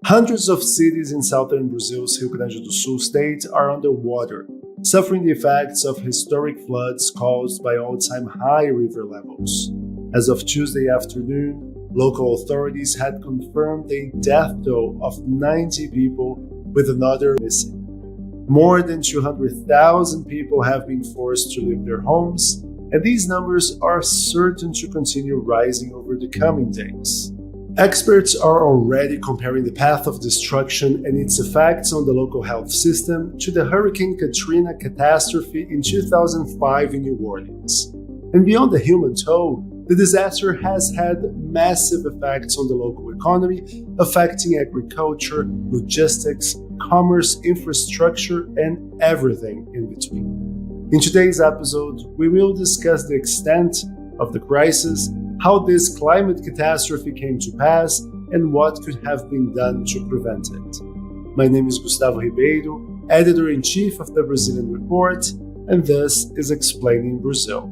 Hundreds of cities in southern Brazil's Rio Grande do Sul state are underwater, suffering the effects of historic floods caused by all-time high river levels. As of Tuesday afternoon, local authorities had confirmed a death toll of 90 people, with another missing. More than 200,000 people have been forced to leave their homes, and these numbers are certain to continue rising over the coming days. Experts are already comparing the path of destruction and its effects on the local health system to the Hurricane Katrina catastrophe in 2005 in New Orleans. And beyond the human toll, the disaster has had massive effects on the local economy, affecting agriculture, logistics, commerce, infrastructure, and everything in between. In today's episode, we will discuss the extent of the crisis, how this climate catastrophe came to pass, and what could have been done to prevent it. My name is Gustavo Ribeiro, Editor-in-Chief of the Brazilian Report, and this is Explaining Brazil.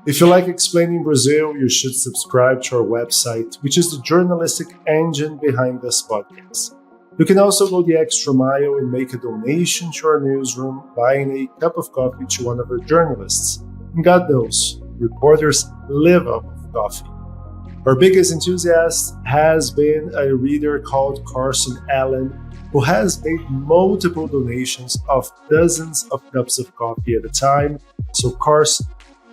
If you like Explaining Brazil, you should subscribe to our website, which is the journalistic engine behind this podcast. You can also go the extra mile and make a donation to our newsroom, buying a cup of coffee to one of our journalists. And God knows, reporters live off of coffee. Our biggest enthusiast has been a reader called Carson Allen, who has made multiple donations of dozens of cups of coffee at a time. So Carson,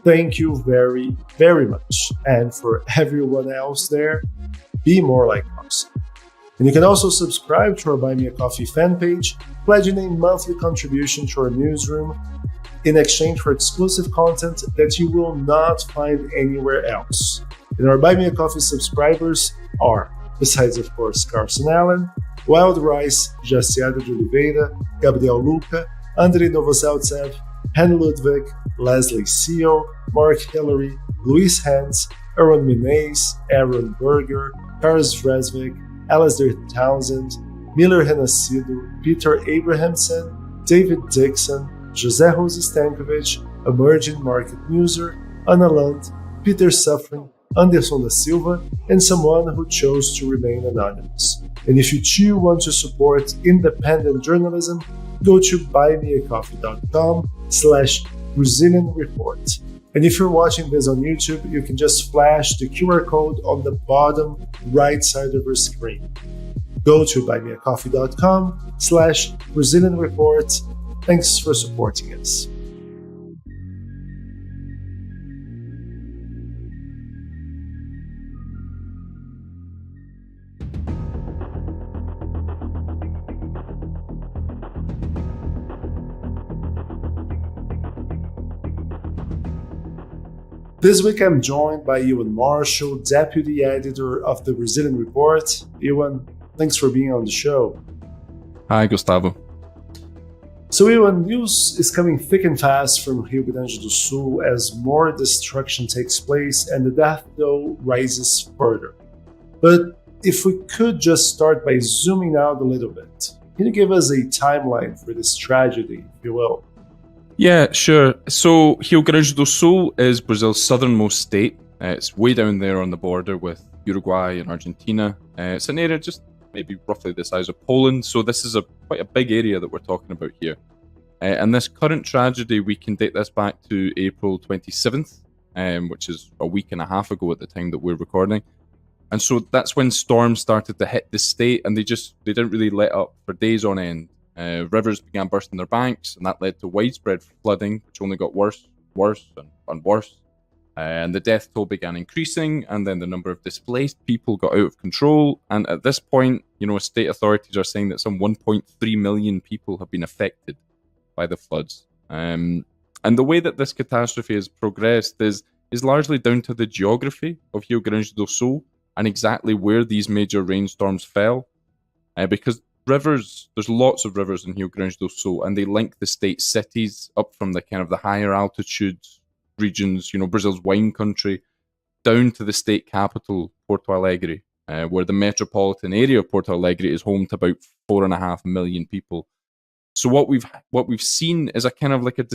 thank you very, very much. And for everyone else there, be more like Carson. And you can also subscribe to our Buy Me a Coffee fan page, pledging a monthly contribution to our newsroom in exchange for exclusive content that you will not find anywhere else. And our Buy Me a Coffee subscribers are, besides of course Carson Allen, Wild Rice, Jaciada de Oliveira, Gabriel Luca, Andrei Novoseltsev, Hen Ludwig, Leslie Seal, Mark Hillary, Luis Hans, Aaron Minays, Aaron Berger, Carlos Vresvik, Alasdair Townsend, Miller Renascido, Peter Abrahamson, David Dixon, José Rose Stankovic, Emerging Market User, Anna Land, Peter Suffering, Anderson da Silva, and someone who chose to remain anonymous. And if you too want to support independent journalism, go to buymeacoffee.com/Brazilian Report. And if you're watching this on YouTube, you can just flash the QR code on the bottom right side of your screen. Go to buymeacoffee.com/Brazilian Report. Thanks for supporting us. This week I'm joined by Ewan Marshall, Deputy Editor of the Brazilian Report. Ewan, thanks for being on the show. Hi, Gustavo. So Ewan, news is coming thick and fast from Rio Grande do Sul as more destruction takes place and the death toll rises further. But if we could just start by zooming out a little bit, can you give us a timeline for this tragedy, if you will? Yeah, sure. So Rio Grande do Sul is Brazil's southernmost state. It's way down there on the border with Uruguay and Argentina. It's an area just maybe roughly the size of Poland. So this is quite a big area that we're talking about here. And this current tragedy, we can date this back to April 27th, which is a week and a half ago at the time that we're recording. And so that's when storms started to hit the state, and they didn't really let up for days on end. Rivers began bursting their banks, and that led to widespread flooding, which only got worse, and worse. And the death toll began increasing, and then the number of displaced people got out of control. And at this point, state authorities are saying that some 1.3 million people have been affected by the floods. And the way that this catastrophe has progressed is largely down to the geography of Rio Grande do Sul and exactly where these major rainstorms fell. Because rivers, there's lots of rivers in Rio Grande do Sul, and they link the state cities up from the kind of the higher altitude regions, Brazil's wine country, down to the state capital, Porto Alegre, where the metropolitan area of Porto Alegre is home to about 4.5 million people. So what we've seen is a kind of like a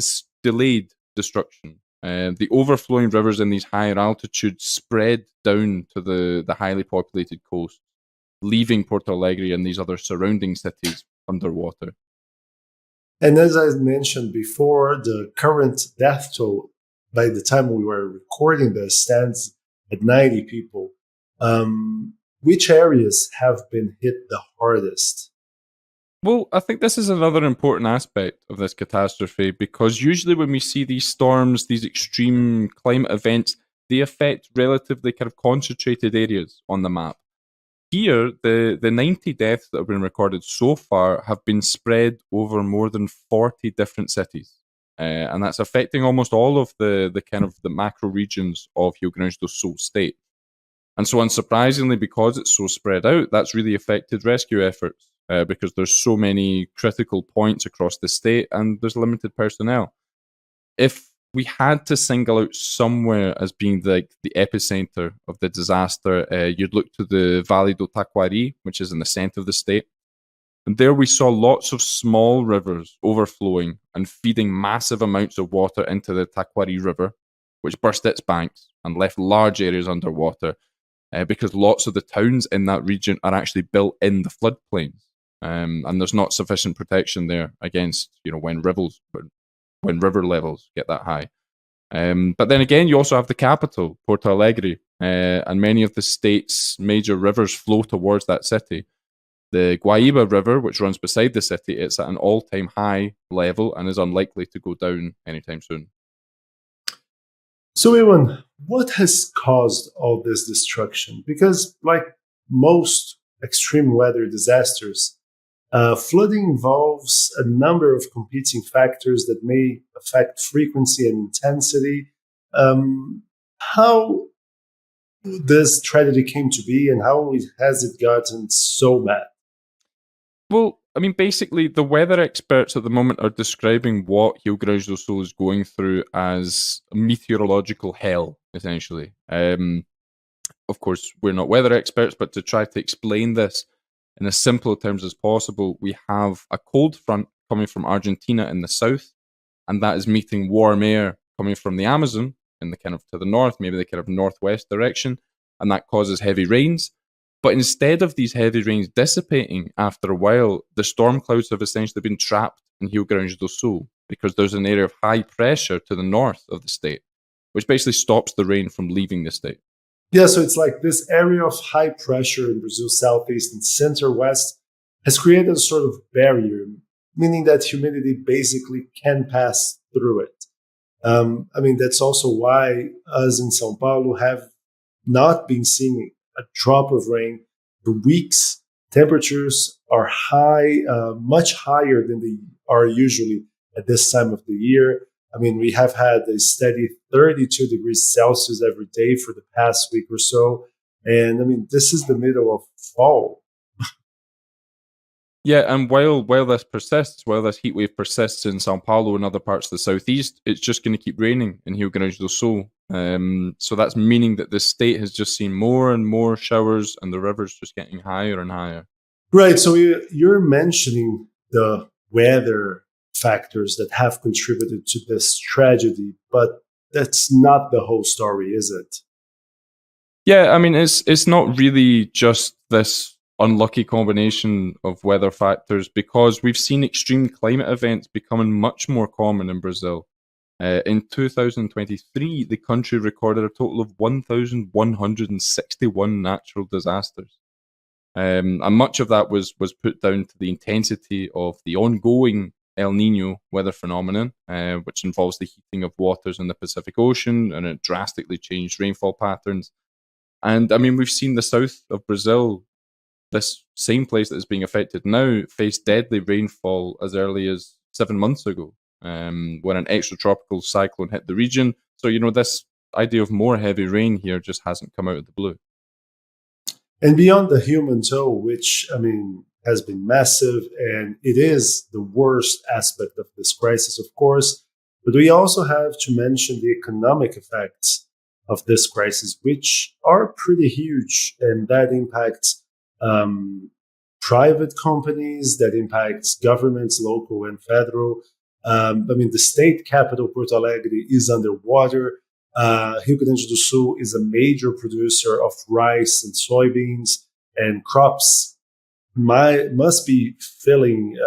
delayed destruction. The overflowing rivers in these higher altitudes spread down to the highly populated coast, leaving Porto Alegre and these other surrounding cities underwater. And as I mentioned before, the current death toll by the time we were recording this stands at 90 people. Which areas have been hit the hardest? Well, I think this is another important aspect of this catastrophe because usually when we see these storms, these extreme climate events, they affect relatively kind of concentrated areas on the map. Here, the 90 deaths that have been recorded so far have been spread over more than 40 different cities. And that's affecting almost all of the kind of the macro regions of Rio Grande do Sul state. And so, unsurprisingly, because it's so spread out, that's really affected rescue efforts because there's so many critical points across the state and there's limited personnel. If we had to single out somewhere as being the epicenter of the disaster, you'd look to the Valley do Taquari, which is in the center of the state. And there we saw lots of small rivers overflowing and feeding massive amounts of water into the Taquari River, which burst its banks and left large areas underwater because lots of the towns in that region are actually built in the floodplains. And there's not sufficient protection there against, when river levels get that high. But then again, you also have the capital, Porto Alegre, and many of the state's major rivers flow towards that city. The Guaíba River, which runs beside the city, it's at an all-time high level and is unlikely to go down anytime soon. So, Ewan, what has caused all this destruction? Because, like most extreme weather disasters, flooding involves a number of competing factors that may affect frequency and intensity. How this tragedy came to be and how has it gotten so bad? Well, I mean, basically, the weather experts at the moment are describing what Rio Grande do Sul is going through as meteorological hell, essentially. Of course, we're not weather experts, but to try to explain this in as simple terms as possible, we have a cold front coming from Argentina in the south, and that is meeting warm air coming from the Amazon in the kind of to the north, maybe the kind of northwest direction, and that causes heavy rains. But instead of these heavy rains dissipating after a while, the storm clouds have essentially been trapped in Rio Grande do Sul because there's an area of high pressure to the north of the state, which basically stops the rain from leaving the state. Yeah, so it's like this area of high pressure in Brazil's southeast and center west has created a sort of barrier, meaning that humidity basically can pass through it. That's also why us in Sao Paulo have not been seeing a drop of rain for weeks. Temperatures are high, much higher than they are usually at this time of the year. We have had a steady 32 degrees Celsius every day for the past week or so. And this is the middle of fall. Yeah, and while this persists, while this heat wave persists in Sao Paulo and other parts of the southeast, it's just going to keep raining in Rio Grande do Sul. So that's meaning that the state has just seen more and more showers and the river's just getting higher and higher. Right, so you're mentioning the weather factors that have contributed to this tragedy, but that's not the whole story, is it? Yeah, it's not really just this unlucky combination of weather factors because we've seen extreme climate events becoming much more common in Brazil. In 2023, the country recorded a total of 1,161 natural disasters. And much of that was put down to the intensity of the ongoing El Nino weather phenomenon, which involves the heating of waters in the Pacific Ocean, and it drastically changed rainfall patterns. And we've seen the south of Brazil, this same place that is being affected now, face deadly rainfall as early as 7 months ago, when an extratropical cyclone hit the region. So, this idea of more heavy rain here just hasn't come out of the blue. And beyond the human toll, which, has been massive, and it is the worst aspect of this crisis, of course, but we also have to mention the economic effects of this crisis, which are pretty huge, and that impacts private companies, that impacts governments, local and federal. The state capital, Porto Alegre, is underwater. Rio Grande do Sul is a major producer of rice and soybeans, and crops must be feeling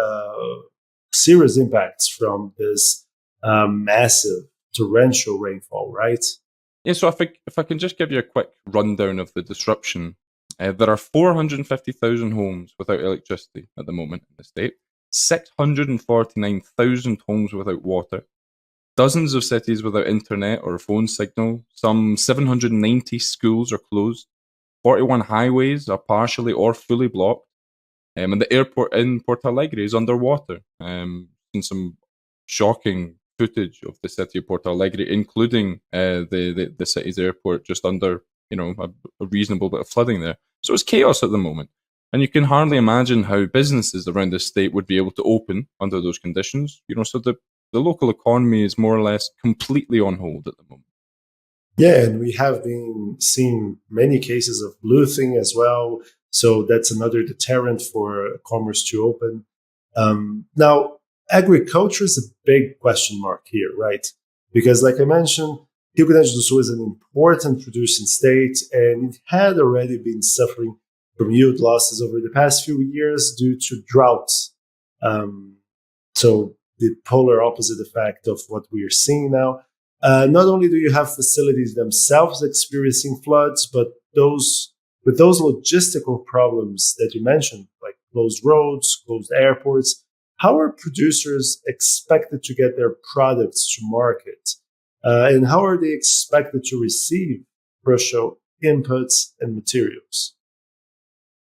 serious impacts from this massive torrential rainfall, right? Yeah, so if I can just give you a quick rundown of the disruption, there are 450,000 homes without electricity at the moment in the state, 649,000 homes without water, dozens of cities without internet or phone signal, some 790 schools are closed, 41 highways are partially or fully blocked, and the airport in Porto Alegre is underwater. Seen some shocking footage of the city of Porto Alegre, including the city's airport just under a reasonable bit of flooding there. So it's chaos at the moment. And you can hardly imagine how businesses around the state would be able to open under those conditions. So the local economy is more or less completely on hold at the moment. Yeah, and we have been seeing many cases of looting as well. So that's another deterrent for commerce to open. Now, agriculture is a big question mark here, right? Because like I mentioned, Rio Grande do Sul is an important producing state, and it had already been suffering from yield losses over the past few years due to droughts. So the polar opposite effect of what we are seeing now. Not only do you have facilities themselves experiencing floods, but with those logistical problems that you mentioned, like closed roads, closed airports, how are producers expected to get their products to market? And how are they expected to receive crucial inputs and materials?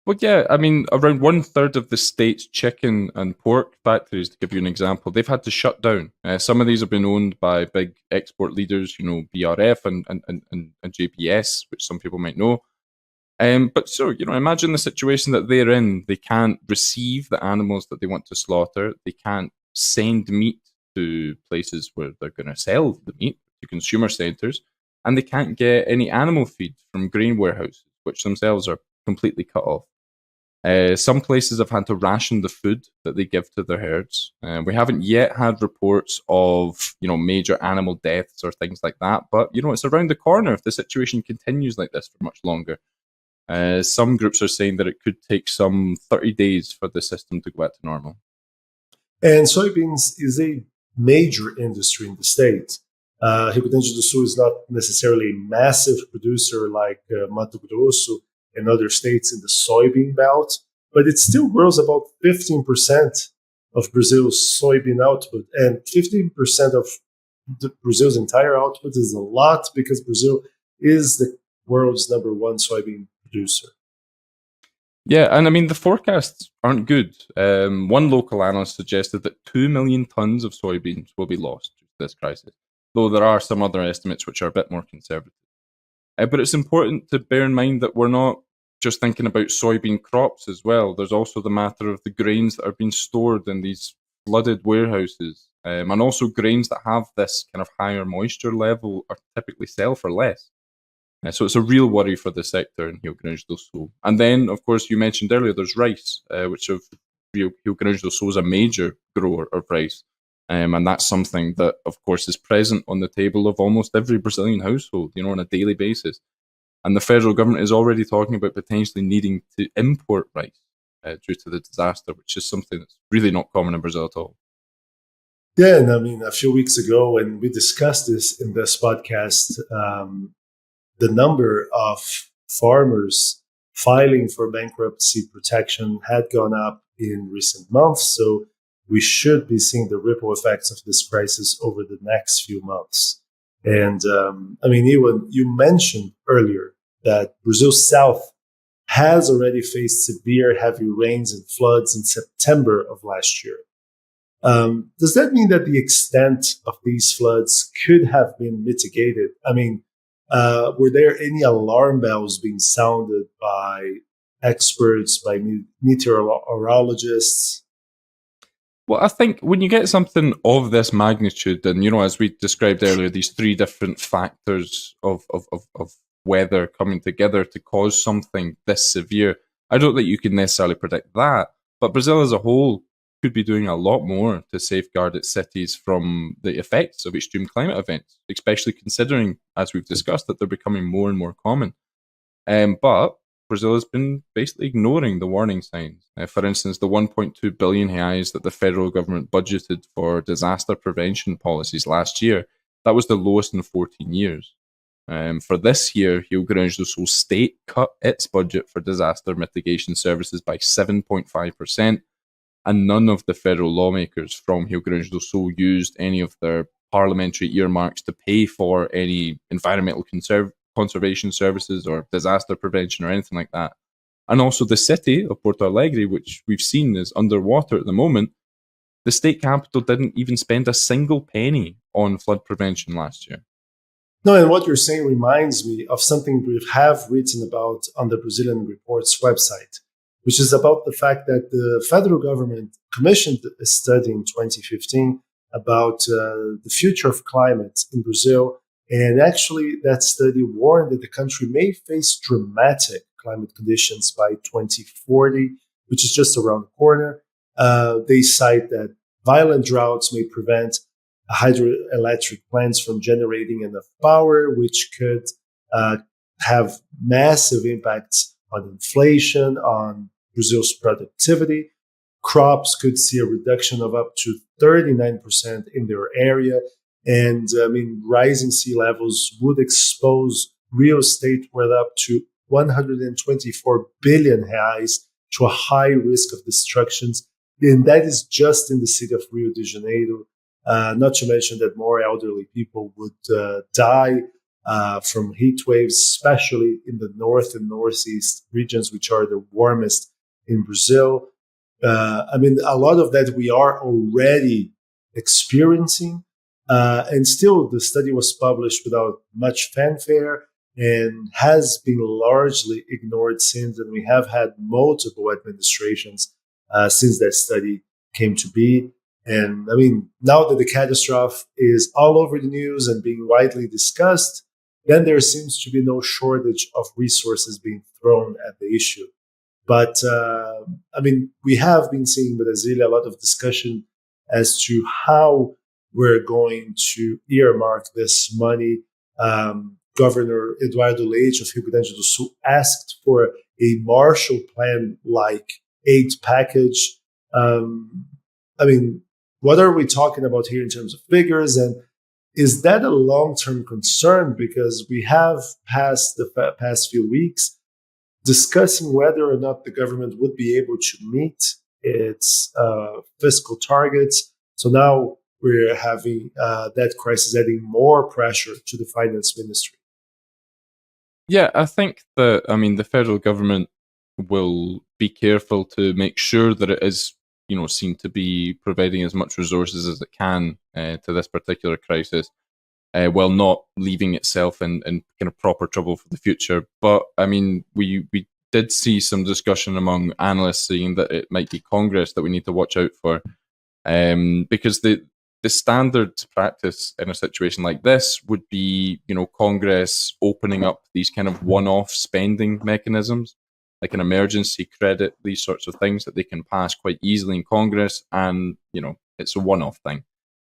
Well, yeah, around 1/3 of the state's chicken and pork factories, to give you an example, they've had to shut down. Some of these have been owned by big export leaders, BRF and JPS, which some people might know. But so, imagine the situation that they're in. They can't receive the animals that they want to slaughter. They can't send meat to places where they're going to sell the meat, to consumer centres, and they can't get any animal feed from grain warehouses, which themselves are completely cut off. Some places have had to ration the food that they give to their herds. We haven't yet had reports of major animal deaths or things like that, but it's around the corner if the situation continues like this for much longer. Some groups are saying that it could take some 30 days for the system to go back to normal. And soybeans is a major industry in the state. Rio Grande do Sul is not necessarily a massive producer like Mato Grosso and other states in the soybean belt, but it still grows about 15% of Brazil's soybean output. And 15% of Brazil's entire output is a lot because Brazil is the world's number one soybean producer. Yeah, and the forecasts aren't good. One local analyst suggested that 2 million tons of soybeans will be lost due to this crisis, though there are some other estimates which are a bit more conservative. But it's important to bear in mind that we're not just thinking about soybean crops as well. There's also the matter of the grains that are being stored in these flooded warehouses, and also grains that have this kind of higher moisture level are typically sell for less. So it's a real worry for the sector in Rio Grande do Sul. And then, of course, you mentioned earlier, there's rice, which Rio Grande do Sul is a major grower of rice. And that's something that, of course, is present on the table of almost every Brazilian household, on a daily basis. And the federal government is already talking about potentially needing to import rice due to the disaster, which is something that's really not common in Brazil at all. Yeah, and a few weeks ago when we discussed this in this podcast, the number of farmers filing for bankruptcy protection had gone up in recent months. So we should be seeing the ripple effects of this crisis over the next few months. And Ewan, you mentioned earlier that Brazil's south has already faced severe heavy rains and floods in September of last year. Does that mean that the extent of these floods could have been mitigated? Were there any alarm bells being sounded by experts, by meteorologists? Well, I think when you get something of this magnitude, and as we described earlier, these three different factors of weather coming together to cause something this severe, I don't think you can necessarily predict that, but Brazil as a whole could be doing a lot more to safeguard its cities from the effects of extreme climate events, especially considering, as we've discussed, that they're becoming more and more common. But Brazil has been basically ignoring the warning signs. For instance, the 1.2 billion reais that the federal government budgeted for disaster prevention policies last year, that was the lowest in 14 years. For this year, Rio Grande do Sul state cut its budget for disaster mitigation services by 7.5%, and none of the federal lawmakers from Rio Grande do Sul used any of their parliamentary earmarks to pay for any environmental conservation services or disaster prevention or anything like that. And also the city of Porto Alegre, which we've seen is underwater at the moment, the state capital didn't even spend a single penny on flood prevention last year. No, and what you're saying reminds me of something we have written about on the Brazilian Reports website, which is about the fact that the federal government commissioned a study in 2015 about the future of climate in Brazil. And actually, that study warned that the country may face dramatic climate conditions by 2040, which is just around the corner. They cite that violent droughts may prevent hydroelectric plants from generating enough power, which could have massive impacts on inflation, on Brazil's productivity. Crops could see a reduction of up to 39% in their area. And rising sea levels would expose real estate worth up to 124 billion reais to a high risk of destructions. And that is just in the city of Rio de Janeiro. Not to mention that more elderly people would die from heat waves, especially in the north and northeast regions, which are the warmest in Brazil. A lot of that we are already experiencing. And still, the study was published without much fanfare and has been largely ignored since. And we have had multiple administrations since that study came to be. And now that the catastrophe is all over the news and being widely discussed, then there seems to be no shortage of resources being thrown at the issue. But, we have been seeing in Brasilia a lot of discussion as to how we're going to earmark this money. Governor Eduardo Leite of Rio Grande do Sul asked for a Marshall Plan-like aid package. What are we talking about here in terms of figures? And is that a long-term concern? Because we have passed the past few weeks discussing whether or not the government would be able to meet its fiscal targets. So now we're having that crisis adding more pressure to the finance ministry. Yeah, I think that, the federal government will be careful to make sure that it is, seen to be providing as much resources as it can to this particular crisis, while not leaving itself in kind of proper trouble for the future. But, we did see some discussion among analysts saying that it might be Congress that we need to watch out for, because the standard practice in a situation like this would be, Congress opening up these kind of one-off spending mechanisms, like an emergency credit, these sorts of things that they can pass quite easily in Congress, and, it's a one-off thing.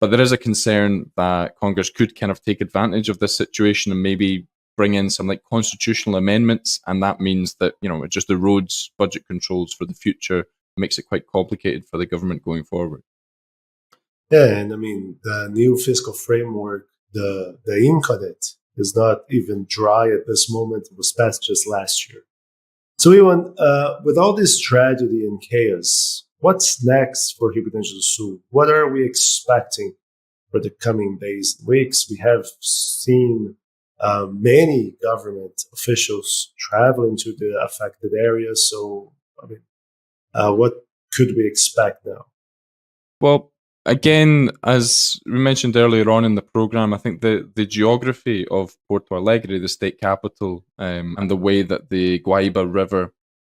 But there is a concern that Congress could kind of take advantage of this situation and maybe bring in some like constitutional amendments, and that means that, it just erodes budget controls for the future, makes it quite complicated for the government going forward. Yeah, and the new fiscal framework, the ink on it is not even dry at this moment. It was passed just last year. So, Iwan, with all this tragedy and chaos, what's next for Rio Grande do Sul? What are we expecting for the coming days and weeks? We have seen many government officials traveling to the affected areas. So, what could we expect now? Well, again, as we mentioned earlier on in the program, I think the geography of Porto Alegre, the state capital, and the way that the Guaíba River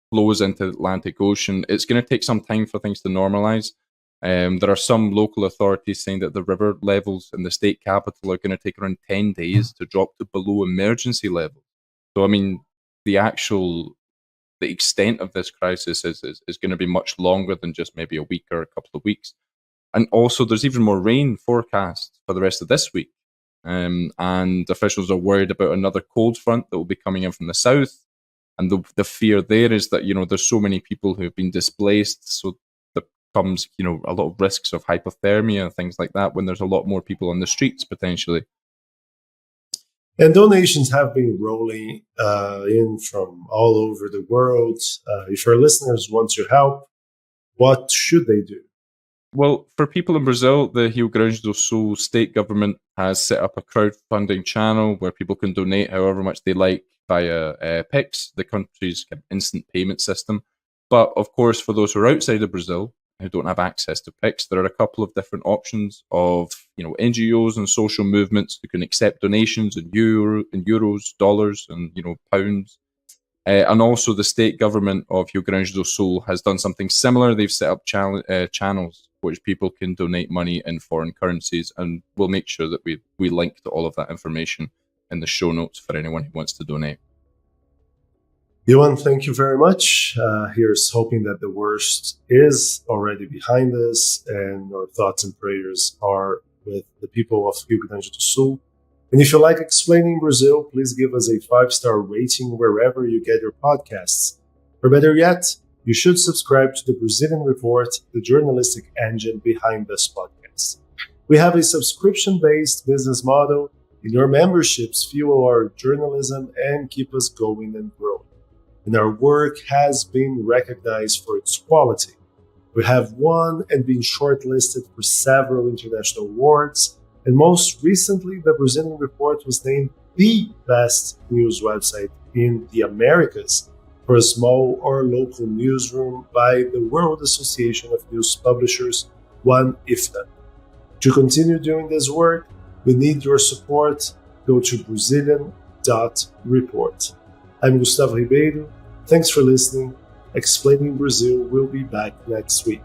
flows into the Atlantic Ocean, it's going to take some time for things to normalize. There are some local authorities saying that the river levels in the state capital are going to take around 10 days to drop to below emergency level. So, the actual the extent of this crisis is going to be much longer than just maybe a week or a couple of weeks. And also, there's even more rain forecast for the rest of this week. And officials are worried about another cold front that will be coming in from the south. And the fear there is that, there's so many people who have been displaced. So there comes, a lot of risks of hypothermia and things like that when there's a lot more people on the streets potentially. And donations have been rolling in from all over the world. If our listeners want your help, what should they do? Well, for people in Brazil, the Rio Grande do Sul state government has set up a crowdfunding channel where people can donate however much they like via Pix, the country's instant payment system. But of course, for those who are outside of Brazil who don't have access to Pix, there are a couple of different options of NGOs and social movements who can accept donations in euros, dollars, and pounds. And also, the state government of Rio Grande do Sul has done something similar. They've set up channels which people can donate money in foreign currencies, and we'll make sure that we link to all of that information in the show notes for anyone who wants to donate. Johan, thank you very much. Here's hoping that the worst is already behind us, and our thoughts and prayers are with the people of Rio Grande do Sul. And if you like Explaining Brazil, please give us a 5-star rating wherever you get your podcasts. Or better yet, you should subscribe to the Brazilian Report, the journalistic engine behind this podcast. We have a subscription-based business model, and your memberships fuel our journalism and keep us going and growing. And our work has been recognized for its quality. We have won and been shortlisted for several international awards, and most recently, the Brazilian Report was named the best news website in the Americas for a small or local newsroom by the World Association of News Publishers, one IFNA. To continue doing this work, we need your support. Go to Brazilian.report. I'm Gustavo Ribeiro. Thanks for listening. Explaining Brazil will be back next week.